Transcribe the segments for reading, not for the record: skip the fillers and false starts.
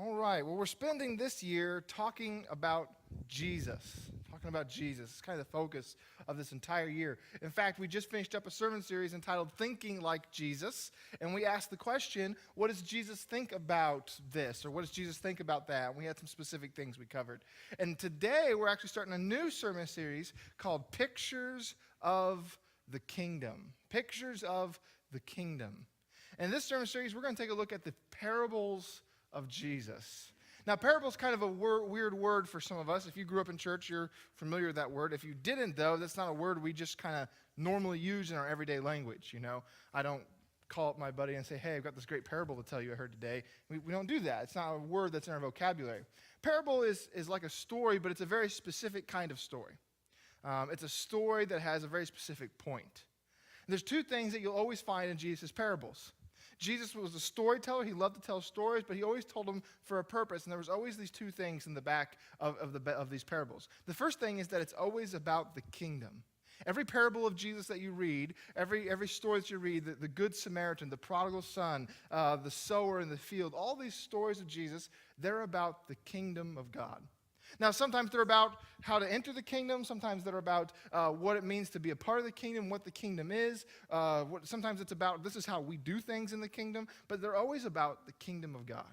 All right. Well, we're spending this year talking about Jesus. Talking about Jesus. It's kind of the focus of this entire year. In fact, we just finished up a sermon series entitled Thinking Like Jesus. And we asked the question, what does Jesus think about this? Or what does Jesus think about that? And we had some specific things we covered. And today, we're actually starting a new sermon series called Pictures of the Kingdom. Pictures of the Kingdom. And in this sermon series, we're going to take a look at the parables of Jesus. Now, parable is kind of a weird word for some of us. If you grew up in church, you're familiar with that word. If you didn't, though, that's not a word we just kind of normally use in our everyday language, you know. I don't call up my buddy and say, hey, I've got this great parable to tell you I heard today. We don't do that. It's not a word that's in our vocabulary. Parable is like a story, but it's a very specific kind of story. It's a story that has a very specific point. And there's two things that you'll always find in Jesus' parables. Jesus was a storyteller. He loved to tell stories, but he always told them for a purpose. And there was always these two things in the back of these parables. The first thing is that it's always about the kingdom. Every parable of Jesus that you read, every story that you read, the Good Samaritan, the prodigal son, the sower in the field, all these stories of Jesus, they're about the kingdom of God. Now, sometimes they're about how to enter the kingdom. Sometimes they're about what it means to be a part of the kingdom, what the kingdom is. Sometimes it's about this is how we do things in the kingdom. But they're always about the kingdom of God.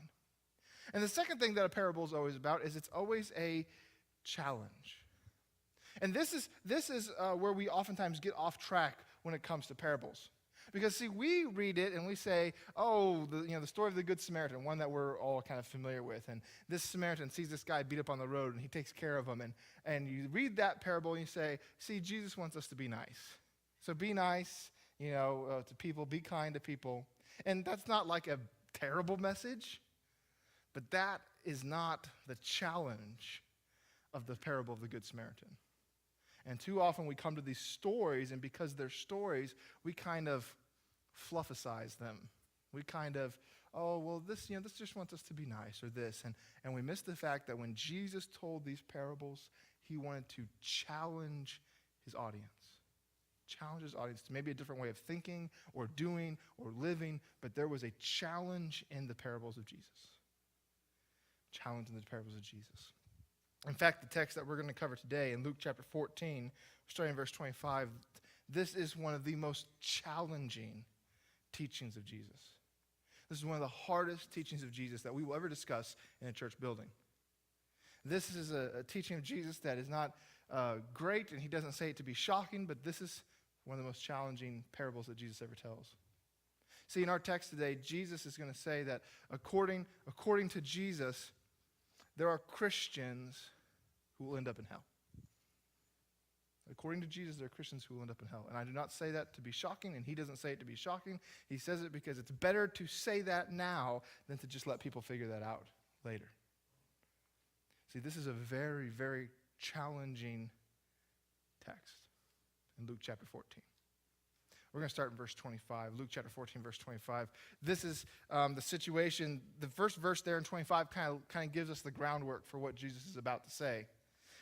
And the second thing that a parable is always about is it's always a challenge. And this is where we oftentimes get off track when it comes to parables. Because, see, we read it and we say, oh, the story of the Good Samaritan, one that we're all kind of familiar with. And this Samaritan sees this guy beat up on the road and he takes care of him. And you read that parable and you say, see, Jesus wants us to be nice. So be nice, to people, be kind to people. And that's not like a terrible message, but that is not the challenge of the parable of the Good Samaritan. And too often we come to these stories, and because they're stories, we kind of flufficize them. We kind of, this just wants us to be nice, or this. And we miss the fact that when Jesus told these parables, he wanted to challenge his audience. Challenge his audience to maybe a different way of thinking, or doing, or living, but there was a challenge in the parables of Jesus. Challenge in the parables of Jesus. In fact, the text that we're going to cover today in Luke chapter 14, starting in verse 25, this is one of the most challenging teachings of Jesus. This is one of the hardest teachings of Jesus that we will ever discuss in a church building. This is a teaching of Jesus that is not great, and he doesn't say it to be shocking, but this is one of the most challenging parables that Jesus ever tells. See, in our text today, Jesus is going to say that according to Jesus, there are Christians who will end up in hell. According to Jesus, there are Christians who will end up in hell. And I do not say that to be shocking, and he doesn't say it to be shocking. He says it because it's better to say that now than to just let people figure that out later. See, this is a very, very challenging text in Luke chapter 14. We're going to start in verse 25. Luke chapter 14, verse 25. This is the situation. The first verse there in 25 kind of gives us the groundwork for what Jesus is about to say.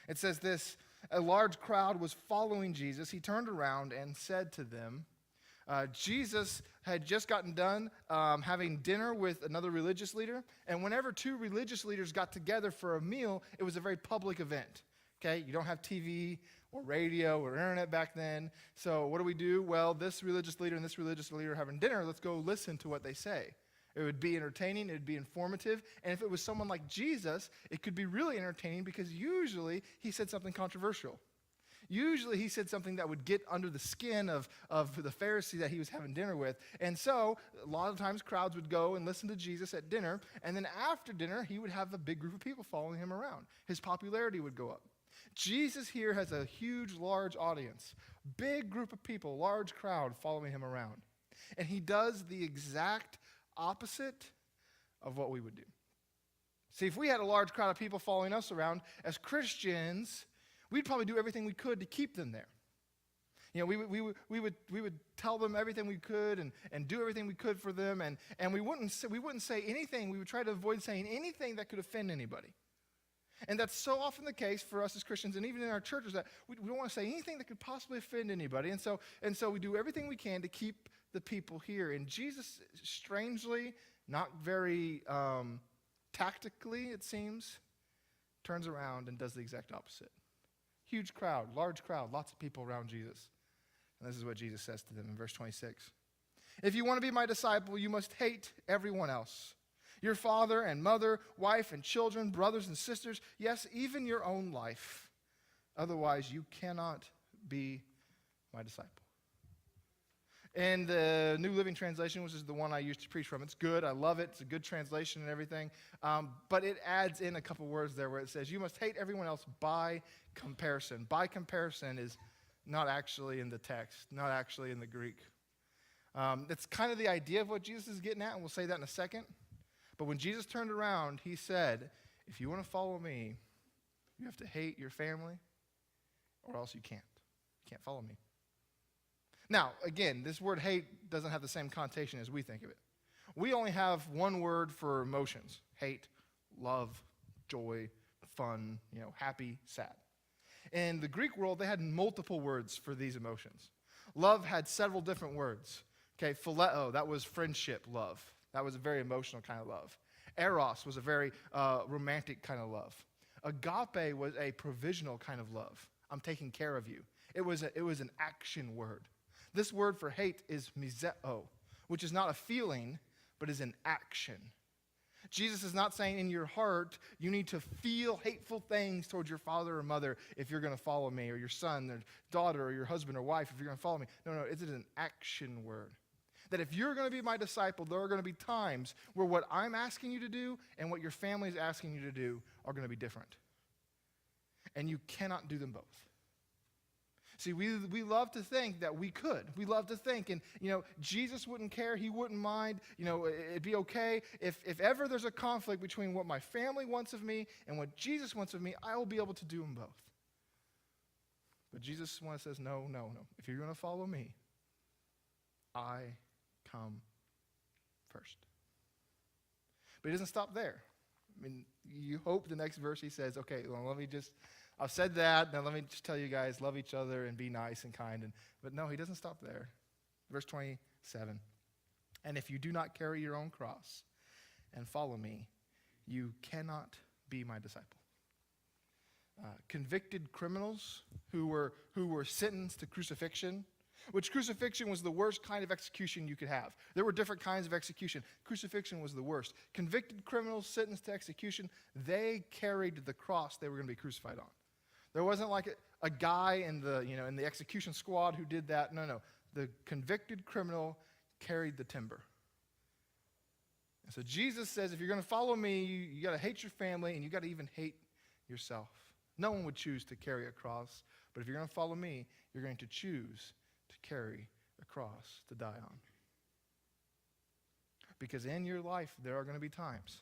It says this, a large crowd was following Jesus. He turned around and said to them, Jesus had just gotten done having dinner with another religious leader. And whenever two religious leaders got together for a meal, it was a very public event. Okay, you don't have TV or radio or internet back then. So what do? Well, this religious leader and this religious leader are having dinner. Let's go listen to what they say. It would be entertaining. It would be informative. And if it was someone like Jesus, it could be really entertaining because usually he said something controversial. Usually he said something that would get under the skin of the Pharisee that he was having dinner with. And so a lot of times crowds would go and listen to Jesus at dinner. And then after dinner, he would have a big group of people following him around. His popularity would go up. Jesus here has a huge, large audience, big group of people, large crowd following him around. And he does the exact opposite of what we would do. See, if we had a large crowd of people following us around, as Christians, we'd probably do everything we could to keep them there. We would tell them everything we could and do everything we could for them, and we wouldn't say anything. We would try to avoid saying anything that could offend anybody. And that's so often the case for us as Christians, and even in our churches, that we don't want to say anything that could possibly offend anybody. And so we do everything we can to keep the people here. And Jesus, strangely, not very tactically, it seems, turns around and does the exact opposite. Huge crowd, large crowd, lots of people around Jesus. And this is what Jesus says to them in verse 26. If you want to be my disciple, you must hate everyone else. Your father and mother, wife and children, brothers and sisters, yes, even your own life. Otherwise, you cannot be my disciple. In the New Living Translation, which is the one I used to preach from, it's good. I love it. It's a good translation and everything. But it adds in a couple words there where it says, you must hate everyone else by comparison. By comparison is not actually in the text, not actually in the Greek. It's kind of the idea of what Jesus is getting at, and we'll say that in a second. But when Jesus turned around, he said, if you want to follow me, you have to hate your family, or else you can't. You can't follow me. Now, again, this word hate doesn't have the same connotation as we think of it. We only have one word for emotions: hate, love, joy, fun, happy, sad. In the Greek world, they had multiple words for these emotions. Love had several different words. Okay, phileo, that was friendship love. That was a very emotional kind of love. Eros was a very romantic kind of love. Agape was a provisional kind of love. I'm taking care of you. It was an action word. This word for hate is miseo, which is not a feeling, but is an action. Jesus is not saying in your heart you need to feel hateful things towards your father or mother if you're going to follow me, or your son or daughter or your husband or wife if you're going to follow me. No, it's an action word. That if you're going to be my disciple, there are going to be times where what I'm asking you to do and what your family is asking you to do are going to be different. And you cannot do them both. See, we love to think that we could. We love to think, and Jesus wouldn't care. He wouldn't mind. It'd be okay. If ever there's a conflict between what my family wants of me and what Jesus wants of me, I will be able to do them both. But Jesus says, no. If you're going to follow me, I come first. But he doesn't stop there. I mean, you hope the next verse he says, okay, well, I've said that, now let me just tell you guys, love each other and be nice and kind. But no, he doesn't stop there. Verse 27, and if you do not carry your own cross and follow me, you cannot be my disciple. Convicted criminals who were sentenced to crucifixion, which crucifixion was the worst kind of execution you could have. There were different kinds of execution. Crucifixion was the worst. Convicted criminals sentenced to execution, they carried the cross they were going to be crucified on. There wasn't like a guy in the execution squad who did that. No. The convicted criminal carried the timber. And so Jesus says, if you're going to follow me, you got to hate your family and you got to even hate yourself. No one would choose to carry a cross, but if you're going to follow me, you're going to choose to carry a cross to die on. Because in your life, there are going to be times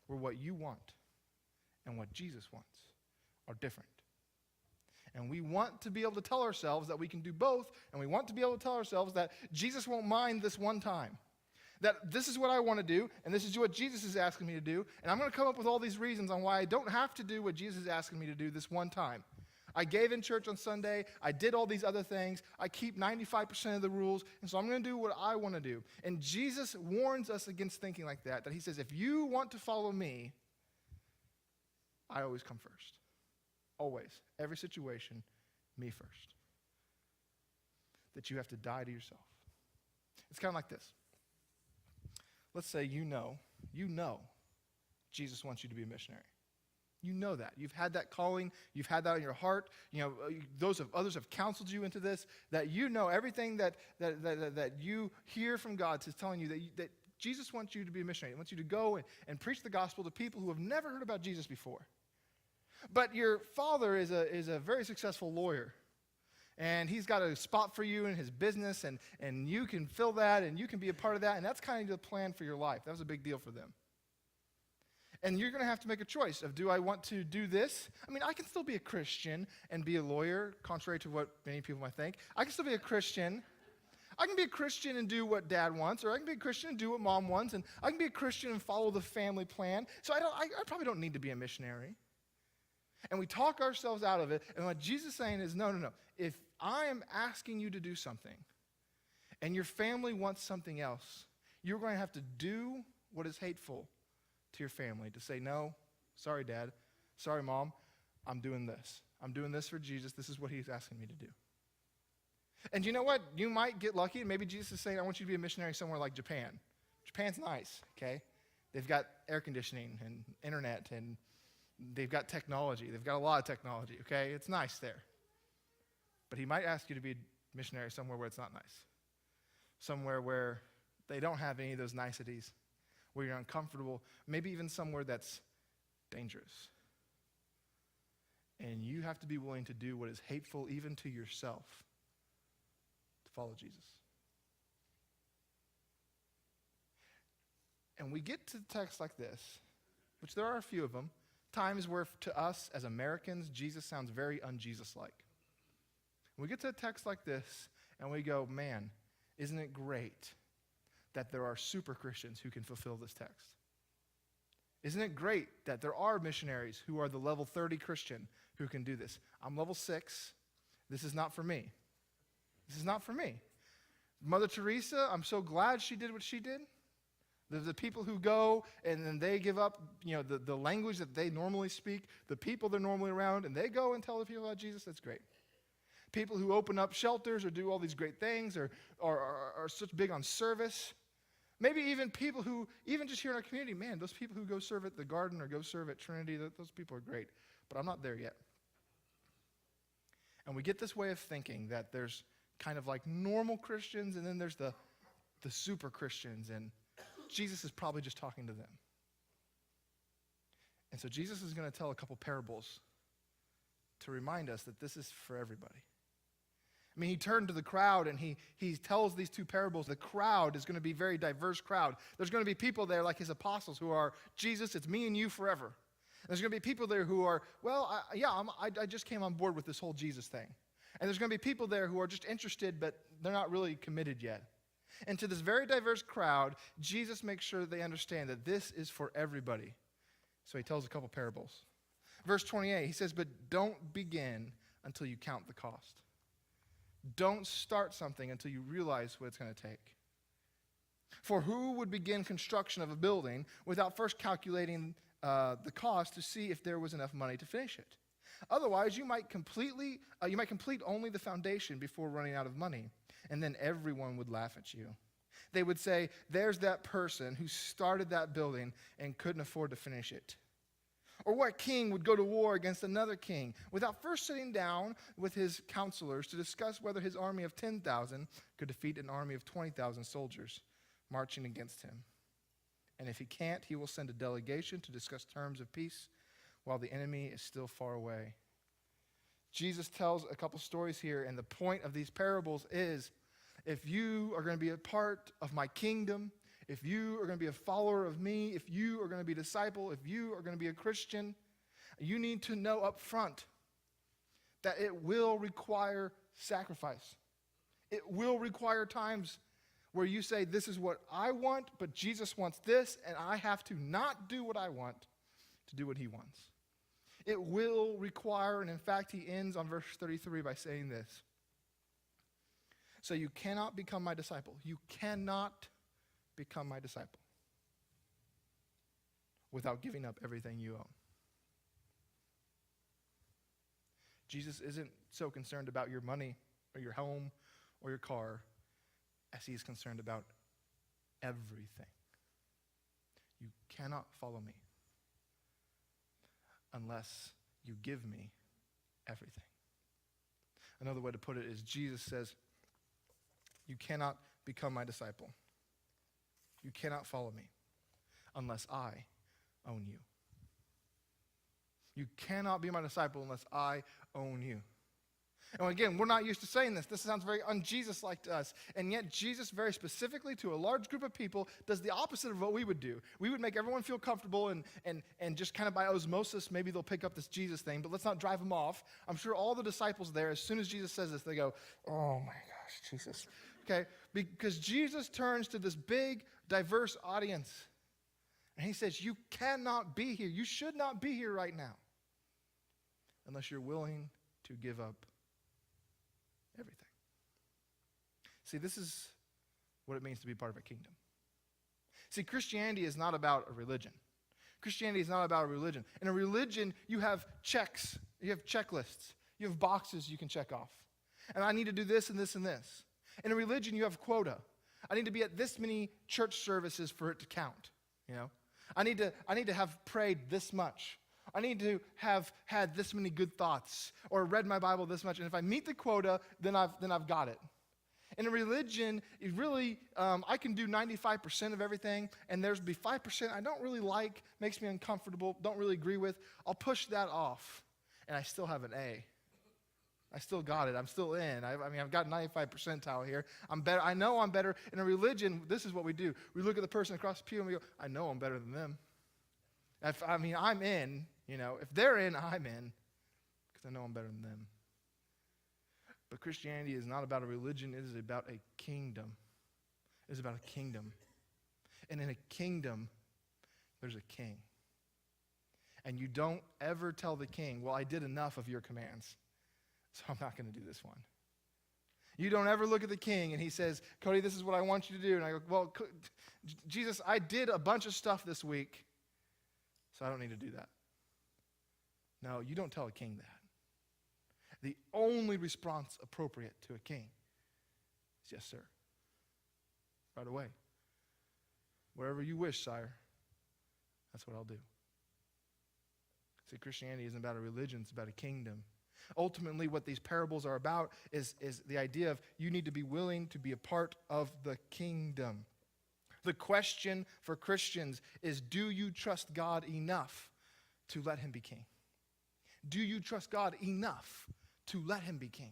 where what you want and what Jesus wants are different. And we want to be able to tell ourselves that we can do both, and we want to be able to tell ourselves that Jesus won't mind this one time. That this is what I want to do, and this is what Jesus is asking me to do, and I'm going to come up with all these reasons on why I don't have to do what Jesus is asking me to do this one time. I gave in church on Sunday, I did all these other things, I keep 95% of the rules, and so I'm going to do what I want to do. And Jesus warns us against thinking like that he says, if you want to follow me, I always come first. Always. Every situation, me first. That you have to die to yourself. It's kind of like this. Let's say you know Jesus wants you to be a missionary. You know that. You've had that calling. You've had that in your heart. Others have counseled you into this, that you know everything that you hear from God is telling you that Jesus wants you to be a missionary. He wants you to go and preach the gospel to people who have never heard about Jesus before. But your father is a very successful lawyer, and he's got a spot for you in his business, and you can fill that, and you can be a part of that, and that's kind of the plan for your life. That was a big deal for them. And you're going to have to make a choice of, do I want to do this? I mean, I can still be a Christian and be a lawyer, contrary to what many people might think. I can still be a Christian. I can be a Christian and do what dad wants, or I can be a Christian and do what mom wants, and I can be a Christian and follow the family plan. So I probably don't need to be a missionary. And we talk ourselves out of it, and what Jesus is saying is, no. If I am asking you to do something, and your family wants something else, you're going to have to do what is hateful to your family to say, no, sorry, Dad, sorry, Mom, I'm doing this. I'm doing this for Jesus. This is what he's asking me to do. And you know what? You might get lucky, and maybe Jesus is saying, I want you to be a missionary somewhere like Japan. Japan's nice, okay? They've got air conditioning and internet, and they've got technology. They've got a lot of technology, okay? It's nice there. But he might ask you to be a missionary somewhere where it's not nice. Somewhere where they don't have any of those niceties, where you're uncomfortable, maybe even somewhere that's dangerous. And you have to be willing to do what is hateful even to yourself to follow Jesus. And we get to texts like this, which there are a few of them, times where to us as Americans, Jesus sounds very un-Jesus-like. We get to a text like this, and we go, man, isn't it great that there are super Christians who can fulfill this text? Isn't it great that there are missionaries who are the level 30 Christian who can do this? I'm level 6. This is not for me. This is not for me. Mother Teresa, I'm so glad she did what she did. The people who go and then they give up, the language that they normally speak, the people they're normally around, and they go and tell the people about Jesus, that's great. People who open up shelters or do all these great things or are such big on service. Maybe even people who, even just here in our community, man, those people who go serve at the Garden or go serve at Trinity, those people are great. But I'm not there yet. And we get this way of thinking that there's kind of like normal Christians and then there's the super Christians, and Jesus is probably just talking to them. And so Jesus is going to tell a couple parables to remind us that this is for everybody. I mean, he turned to the crowd and he tells these two parables. The crowd is going to be a very diverse crowd. There's going to be people there like his apostles who are, Jesus, it's me and you forever. And there's going to be people there who are, well, I just came on board with this whole Jesus thing. And there's going to be people there who are just interested, but they're not really committed yet. And to this very diverse crowd, Jesus makes sure that they understand that this is for everybody. So he tells a couple parables. Verse 28, he says, but don't begin until you count the cost. Don't start something until you realize what it's going to take. For who would begin construction of a building without first calculating the cost to see if there was enough money to finish it? Otherwise, you might complete only the foundation before running out of money, and then everyone would laugh at you. They would say, there's that person who started that building and couldn't afford to finish it. Or what king would go to war against another king without first sitting down with his counselors to discuss whether his army of 10,000 could defeat an army of 20,000 soldiers marching against him? And if he can't, he will send a delegation to discuss terms of peace while the enemy is still far away. Jesus tells a couple stories here, and the point of these parables is, if you are going to be a part of my kingdom, if you are going to be a follower of me, if you are going to be a disciple, if you are going to be a Christian, you need to know up front that it will require sacrifice. It will require times where you say, this is what I want, but Jesus wants this, and I have to not do what I want to do what he wants. It will require, and in fact, he ends on verse 33 by saying this. So you cannot become my disciple. You cannot become my disciple without giving up everything you own. Jesus isn't so concerned about your money or your home or your car as he is concerned about everything. You cannot follow me unless you give me everything. Another way to put it is Jesus says, you cannot become my disciple. You cannot follow me unless I own you. You cannot be my disciple unless I own you. And again, we're not used to saying this. This sounds very un-Jesus-like to us. And yet Jesus very specifically to a large group of people does the opposite of what we would do. We would make everyone feel comfortable and just kind of by osmosis, maybe they'll pick up this Jesus thing, but let's not drive them off. I'm sure all the disciples there, as soon as Jesus says this, they go, oh my gosh, Jesus. Okay, because Jesus turns to this big, diverse audience. And he says, you cannot be here. You should not be here right now unless you're willing to give up everything. See, this is what it means to be part of a kingdom. See, Christianity is not about a religion. Christianity is not about a religion. In a religion, you have checks, you have checklists, you have boxes you can check off. And I need to do this and this and this. In a religion, you have quota. I need to be at this many church services for it to count. I need to have prayed this much. I need to have had this many good thoughts or read my Bible this much. And if I meet the quota, then I've got it. In a religion, I can do 95% of everything, and there's be 5% I don't really like, makes me uncomfortable, don't really agree with. I'll push that off, and I still have an A. I still got it. I'm still in. I've got 95 percentile here. I'm better. I know I'm better. In a religion, this is what we do. We look at the person across the pew and we go, I know I'm better than them. I'm in. If they're in, I'm in because I know I'm better than them. But Christianity is not about a religion. It is about a kingdom. It is about a kingdom. And in a kingdom, there's a king. And you don't ever tell the king, well, I did enough of your commands, so I'm not going to do this one. You don't ever look at the king and he says, Cody, this is what I want you to do. And I go, well, Jesus, I did a bunch of stuff this week, so I don't need to do that. No, you don't tell a king that. The only response appropriate to a king is, yes, sir. Right away. Wherever you wish, sire. That's what I'll do. See, Christianity isn't about a religion, it's about a kingdom. Ultimately, what these parables are about is the idea of you need to be willing to be a part of the kingdom. The question for Christians is, do you trust God enough to let him be king? Do you trust God enough to let him be king?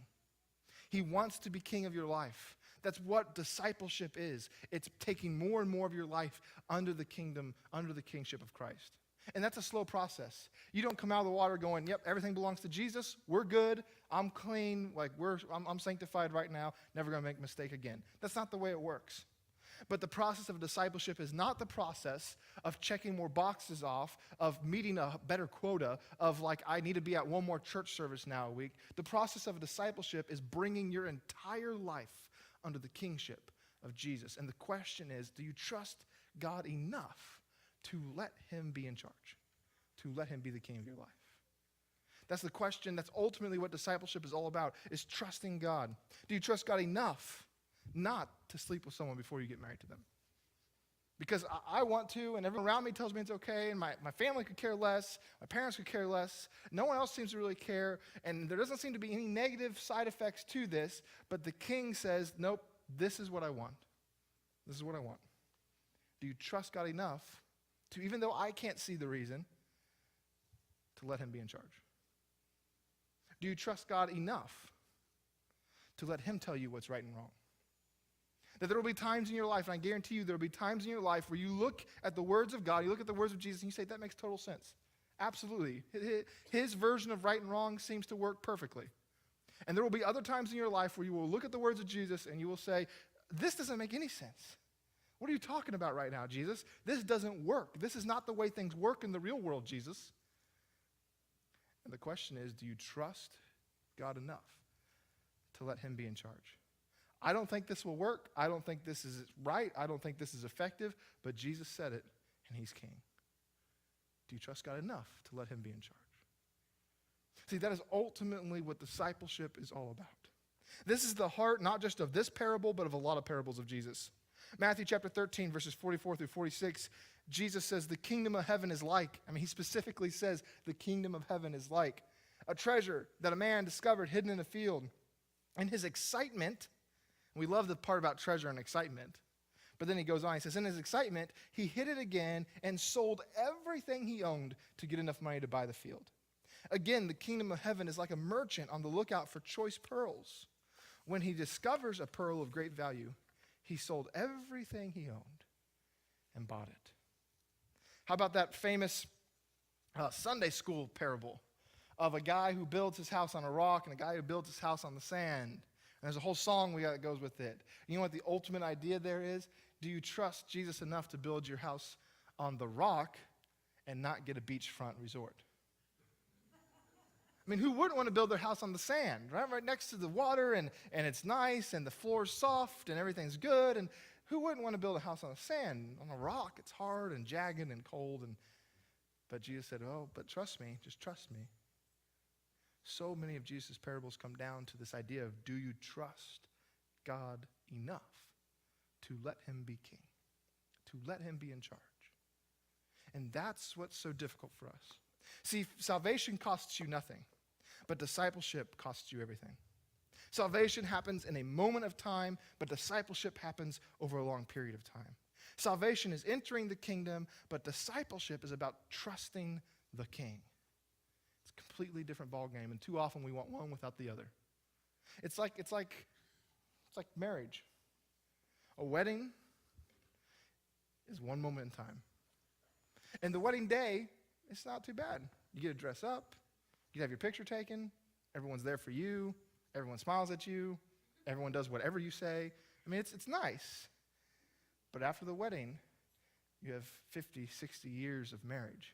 He wants to be king of your life. That's what discipleship is. It's taking more and more of your life under the kingdom, under the kingship of Christ. And that's a slow process. You don't come out of the water going, yep, everything belongs to Jesus. We're good. I'm clean. I'm sanctified right now. Never going to make a mistake again. That's not the way it works. But the process of discipleship is not the process of checking more boxes off, of meeting a better quota, of I need to be at one more church service now a week. The process of discipleship is bringing your entire life under the kingship of Jesus. And the question is, do you trust God enough to let him be in charge, to let him be the king of your life? That's the question. That's ultimately what discipleship is all about, is trusting God. Do you trust God enough not to sleep with someone before you get married to them? Because I want to, and everyone around me tells me it's okay, and my family could care less, my parents could care less, no one else seems to really care, and there doesn't seem to be any negative side effects to this, but the king says, nope, this is what I want. This is what I want. Do you trust God enough to, even though I can't see the reason, to let him be in charge? Do you trust God enough to let him tell you what's right and wrong? That there will be times in your life, and I guarantee you there will be times in your life where you look at the words of God, you look at the words of Jesus, and you say, that makes total sense. Absolutely. His version of right and wrong seems to work perfectly. And there will be other times in your life where you will look at the words of Jesus and you will say, this doesn't make any sense. What are you talking about right now, Jesus? This doesn't work. This is not the way things work in the real world, Jesus. And the question is, do you trust God enough to let him be in charge? I don't think this will work. I don't think this is right. I don't think this is effective. But Jesus said it, and he's king. Do you trust God enough to let him be in charge? See, that is ultimately what discipleship is all about. This is the heart not just of this parable, but of a lot of parables of Jesus. Matthew chapter 13, verses 44 through 46, Jesus says the kingdom of heaven is like, he specifically says the kingdom of heaven is like a treasure that a man discovered hidden in a field. In his excitement, we love the part about treasure and excitement, but then he goes on, he says, in his excitement, he hid it again and sold everything he owned to get enough money to buy the field. Again, the kingdom of heaven is like a merchant on the lookout for choice pearls. When he discovers a pearl of great value, he sold everything he owned and bought it. How about that famous Sunday school parable of a guy who builds his house on a rock and a guy who builds his house on the sand? And there's a whole song we got that goes with it. You know what the ultimate idea there is? Do you trust Jesus enough to build your house on the rock and not get a beachfront resort? Who wouldn't want to build their house on the sand, right? Right next to the water, and it's nice, and the floor's soft, and everything's good. And who wouldn't want to build a house on the sand? On a rock, it's hard and jagged and cold. And But Jesus said, oh, but trust me, just trust me. So many of Jesus' parables come down to this idea of, do you trust God enough to let him be king, to let him be in charge? And that's what's so difficult for us. See, salvation costs you nothing, but discipleship costs you everything. Salvation happens in a moment of time, but discipleship happens over a long period of time. Salvation is entering the kingdom, but discipleship is about trusting the king. It's a completely different ballgame, and too often we want one without the other. It's like marriage. A wedding is one moment in time. And the wedding day, it's not too bad. You get to dress up, you have your picture taken, everyone's there for you, everyone smiles at you, everyone does whatever you say. I mean, it's nice. But after the wedding, you have 50, 60 years of marriage.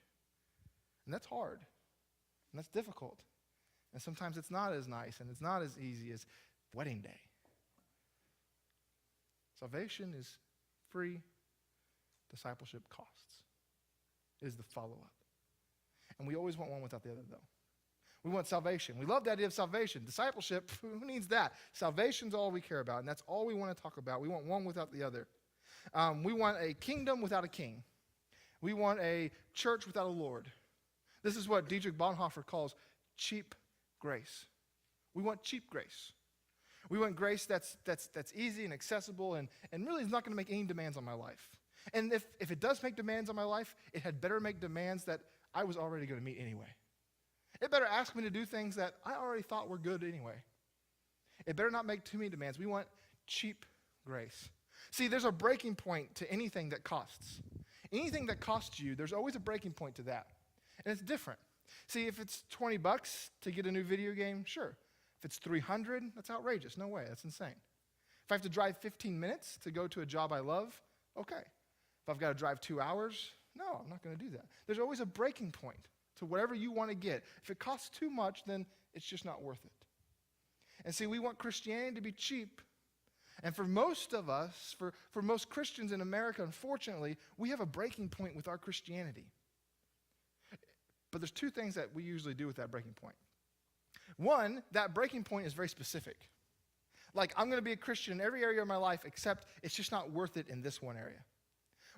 And that's hard. And that's difficult. And sometimes it's not as nice and it's not as easy as wedding day. Salvation is free. Discipleship costs. It is the follow-up. And we always want one without the other, though. We want salvation. We love the idea of salvation. Discipleship, who needs that? Salvation's all we care about, and that's all we want to talk about. We want one without the other. We want a kingdom without a king. We want a church without a Lord. This is what Dietrich Bonhoeffer calls cheap grace. We want cheap grace. We want grace that's easy and accessible and really is not going to make any demands on my life. And if it does make demands on my life, it had better make demands that I was already going to meet anyway. It better ask me to do things that I already thought were good anyway. It better not make too many demands. We want cheap grace. See, there's a breaking point to anything that costs. Anything that costs you, there's always a breaking point to that. And it's different. See, if it's $20 to get a new video game, sure. If it's $300, that's outrageous. No way, that's insane. If I have to drive 15 minutes to go to a job I love, okay. If I've got to drive 2 hours, no, I'm not going to do that. There's always a breaking point to whatever you want to get. If it costs too much, then it's just not worth it. And see, we want Christianity to be cheap. And for most of us, for most Christians in America, unfortunately, we have a breaking point with our Christianity. But there's two things that we usually do with that breaking point. One, that breaking point is very specific. Like, I'm going to be a Christian in every area of my life, except it's just not worth it in this one area.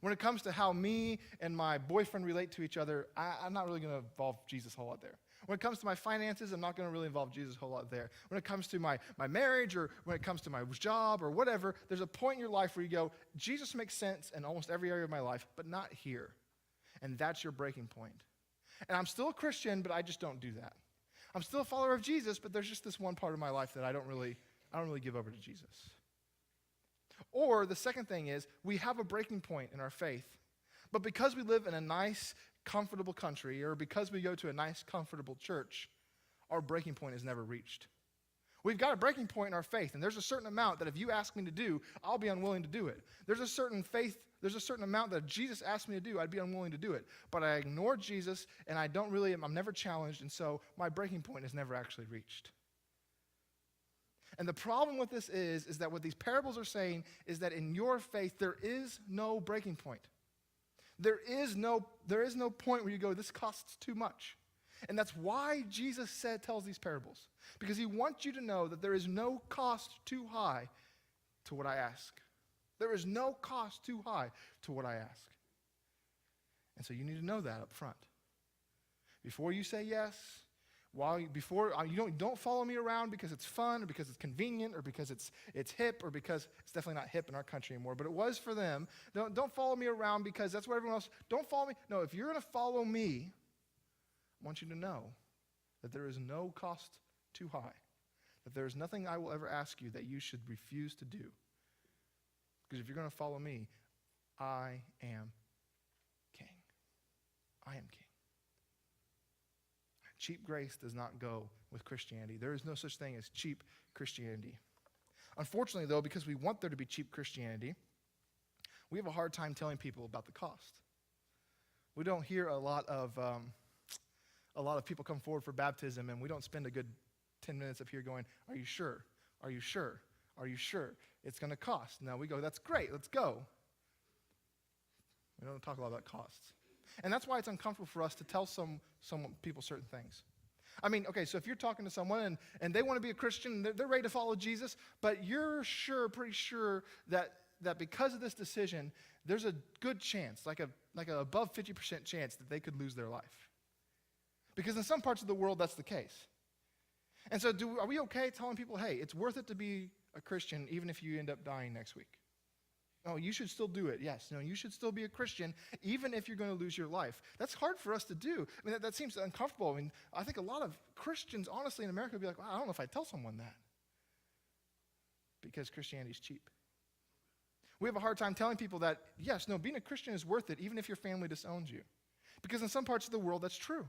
When it comes to how me and my boyfriend relate to each other, I'm not really going to involve Jesus a whole lot there. When it comes to my finances, I'm not going to really involve Jesus a whole lot there. When it comes to my marriage or when it comes to my job or whatever, there's a point in your life where you go, Jesus makes sense in almost every area of my life, but not here. And that's your breaking point. And I'm still a Christian, but I just don't do that. I'm still a follower of Jesus, but there's just this one part of my life that I don't really give over to Jesus. Or the second thing is, we have a breaking point in our faith, but because we live in a nice, comfortable country, or because we go to a nice, comfortable church, our breaking point is never reached. We've got a breaking point in our faith, and there's a certain amount that if you ask me to do, I'll be unwilling to do it. There's a certain amount that if Jesus asked me to do, I'd be unwilling to do it. But I ignore Jesus, and I'm never challenged, and so my breaking point is never actually reached. And the problem with this is that what these parables are saying is that in your faith, there is no breaking point. There is no point where you go, this costs too much. And that's why Jesus tells these parables. Because he wants you to know that there is no cost too high to what I ask. There is no cost too high to what I ask. And so you need to know that up front. Before you say yes, don't follow me around because it's fun or because it's convenient or because it's hip or because it's definitely not hip in our country anymore, but it was for them. Don't follow me around because that's what everyone else, don't follow me. No, if you're going to follow me, I want you to know that there is no cost too high, that there is nothing I will ever ask you that you should refuse to do. Because if you're going to follow me, I am king. I am king. Cheap grace does not go with Christianity. There is no such thing as cheap Christianity. Unfortunately, though, because we want there to be cheap Christianity, we have a hard time telling people about the cost. We don't hear a lot of people come forward for baptism, and we don't spend a good 10 minutes up here going, are you sure? Are you sure? Are you sure? It's going to cost. Now we go, that's great, let's go. We don't talk a lot about costs. And that's why it's uncomfortable for us to tell some people certain things. I mean, okay, so if you're talking to someone and they want to be a Christian, they're ready to follow Jesus, but you're pretty sure that because of this decision, there's a good chance, like a above 50% chance that they could lose their life. Because in some parts of the world, that's the case. And so are we okay telling people, hey, it's worth it to be a Christian even if you end up dying next week? No, you should still do it. Yes. No, you should still be a Christian even if you're going to lose your life. That's hard for us to do. I mean, that seems uncomfortable. I mean, I think a lot of Christians, honestly, in America would be like, well, I don't know if I'd tell someone that. Because Christianity's cheap. We have a hard time telling people that, yes, no, being a Christian is worth it even if your family disowns you. Because in some parts of the world, that's true.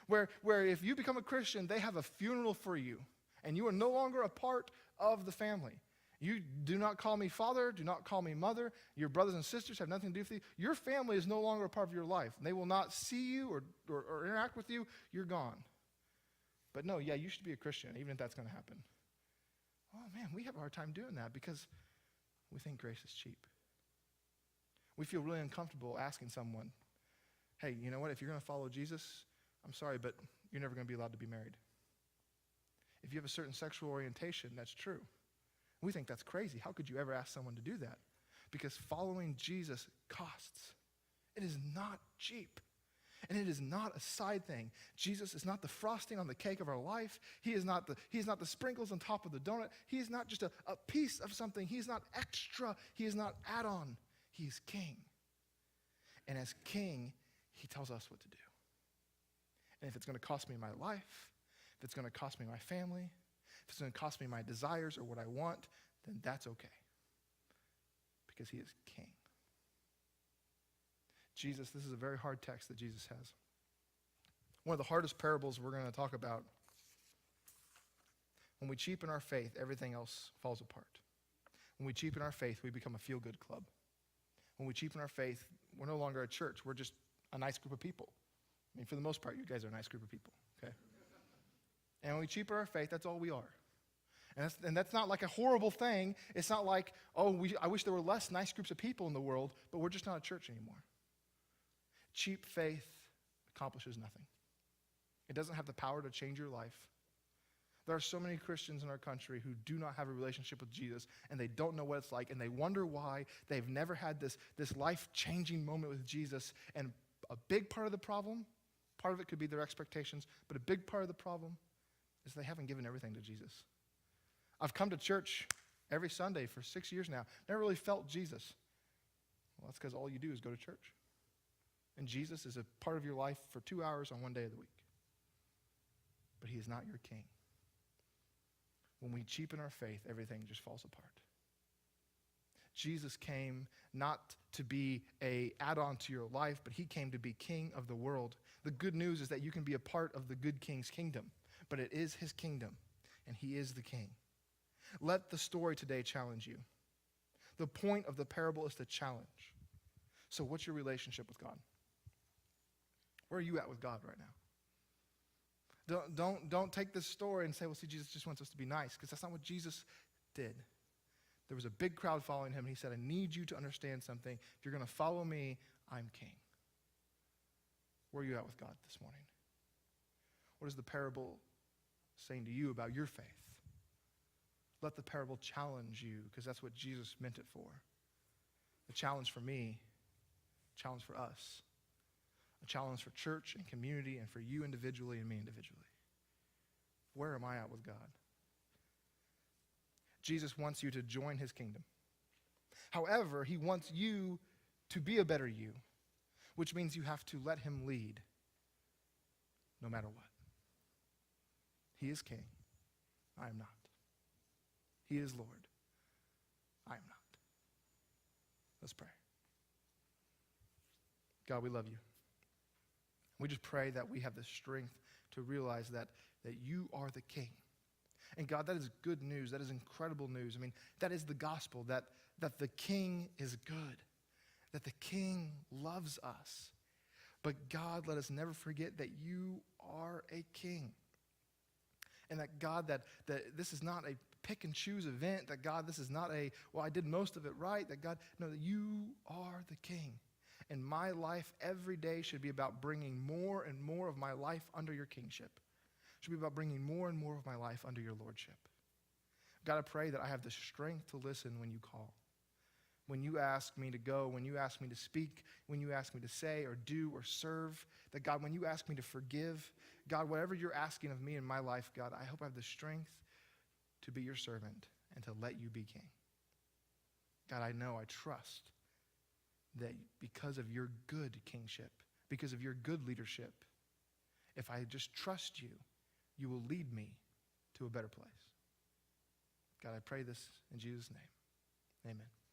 Where if you become a Christian, they have a funeral for you, and you are no longer a part of the family. You do not call me father, do not call me mother. Your brothers and sisters have nothing to do with you. Your family is no longer a part of your life. They will not see you or interact with you. You're gone. But no, yeah, you should be a Christian, even if that's going to happen. Oh, man, we have a hard time doing that because we think grace is cheap. We feel really uncomfortable asking someone, hey, you know what, if you're going to follow Jesus, I'm sorry, but you're never going to be allowed to be married. If you have a certain sexual orientation, that's true. We think that's crazy. How could you ever ask someone to do that? Because following Jesus costs. It is not cheap. And it is not a side thing. Jesus is not the frosting on the cake of our life. He is not the sprinkles on top of the donut. He is not just a piece of something. He is not extra. He is not add-on. He is king. And as king, he tells us what to do. And if it's going to cost me my life, if it's going to cost me my family, if it's going to cost me my desires or what I want, then that's okay. Because he is king. Jesus, this is a very hard text that Jesus has. One of the hardest parables we're going to talk about. When we cheapen our faith, everything else falls apart. When we cheapen our faith, we become a feel-good club. When we cheapen our faith, we're no longer a church. We're just a nice group of people. I mean, for the most part, you guys are a nice group of people, okay? And when we cheapen our faith, that's all we are. And that's not like a horrible thing. It's not like, I wish there were less nice groups of people in the world, but we're just not a church anymore. Cheap faith accomplishes nothing. It doesn't have the power to change your life. There are so many Christians in our country who do not have a relationship with Jesus, and they don't know what it's like, and they wonder why they've never had this life-changing moment with Jesus. And a big part of the problem, part of it could be their expectations, but a big part of the problem is they haven't given everything to Jesus. I've come to church every Sunday for 6 years now. Never really felt Jesus. Well, that's because all you do is go to church. And Jesus is a part of your life for 2 hours on one day of the week. But he is not your king. When we cheapen our faith, everything just falls apart. Jesus came not to be an add-on to your life, but he came to be king of the world. The good news is that you can be a part of the good king's kingdom, but it is his kingdom, and he is the king. Let the story today challenge you. The point of the parable is to challenge. So what's your relationship with God? Where are you at with God right now? Don't take this story and say, well, see, Jesus just wants us to be nice, because that's not what Jesus did. There was a big crowd following him, and he said, I need you to understand something. If you're going to follow me, I'm king. Where are you at with God this morning? What is the parable saying to you about your faith? Let the parable challenge you, because that's what Jesus meant it for. A challenge for me, a challenge for us, a challenge for church and community and for you individually and me individually. Where am I at with God? Jesus wants you to join his kingdom. However, he wants you to be a better you, which means you have to let him lead no matter what. He is king. I am not. He is Lord. I am not. Let's pray. God, we love you. We just pray that we have the strength to realize that you are the king. And God, that is good news. That is incredible news. I mean, that is the gospel, that the king is good, that the king loves us. But God, let us never forget that you are a king. And that God, that this is not a pick and choose event, that God, this is not I did most of it right, that God, no, that you are the king. And my life every day should be about bringing more and more of my life under your kingship. It should be about bringing more and more of my life under your lordship. God, I pray that I have the strength to listen when you call. When you ask me to go, when you ask me to speak, when you ask me to say or do or serve, that God, when you ask me to forgive, God, whatever you're asking of me in my life, God, I hope I have the strength to be your servant and to let you be king. God, I know, I trust that because of your good kingship, because of your good leadership, if I just trust you, you will lead me to a better place. God, I pray this in Jesus' name. Amen.